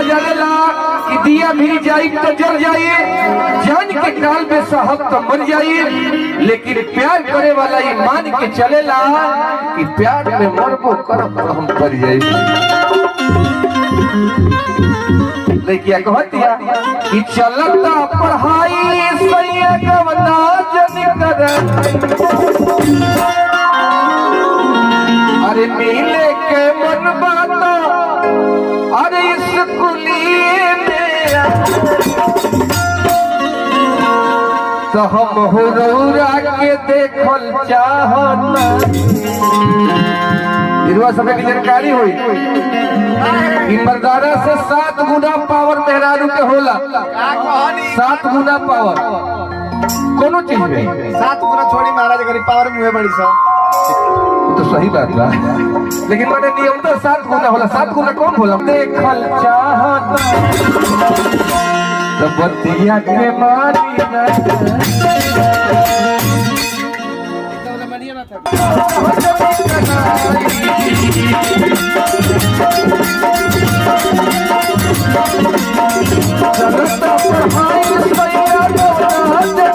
जानेला कि दिया भी जाई तो जल जाइए, जान के काल में साहब तो मर जाइए, लेकिन प्यार करे वाला ये मान के चलेला कि प्यार में मरबो करब तो हम पर जाइए। लेकिन कहतिया कि चलता पढ़ाई सैया गवना जन कर, अरे मिले के मन बाता अरे स्कूलिए में तो हम हो रौरा के देखल चाहता। इरवा सब की जानकारी हुई कि मर्दाना से 7 गुना पावर मेहरारू के होला। 7 गुना पावर कोनो चीज में 7 गुना छोड़ी महाराज गरीब पावर में हुए बड़ी सा तो सही बात बा, लेकिन मैंने नियम तो 7 गुना होला। 7 गुना कौन होला? देखल चाहता तो बतिया के मारी चलता पढ़ाई सैया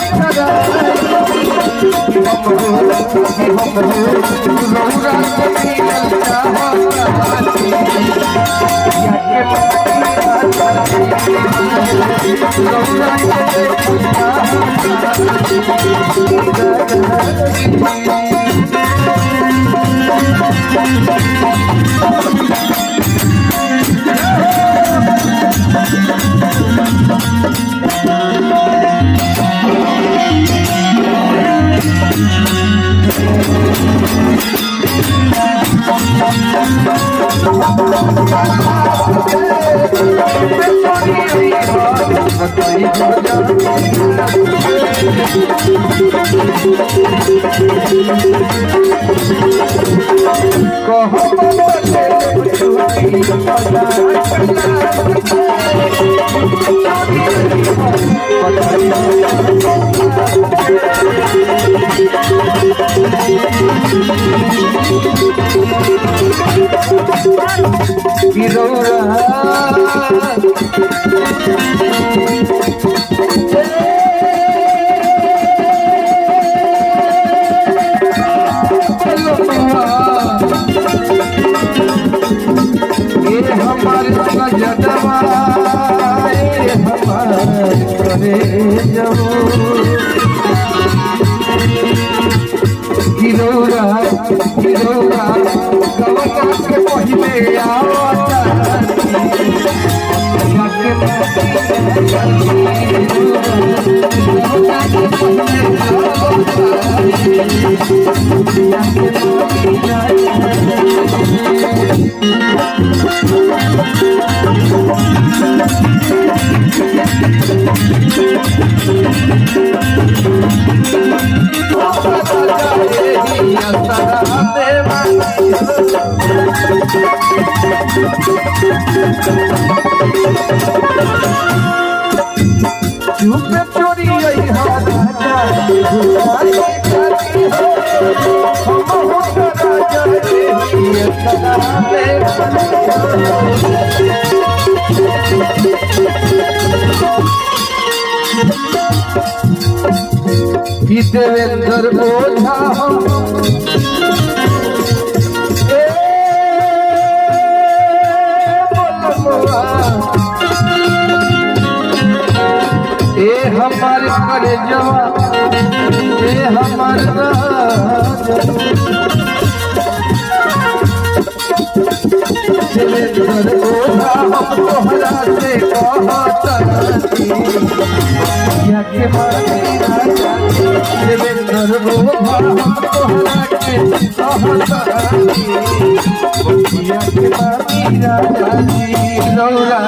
देवेंद्र ओझा हमारे करे जवा हमारे देवेंद्र ओझा हम तोहरा से देवेंद्र ओझा हम तोहरा के रौरा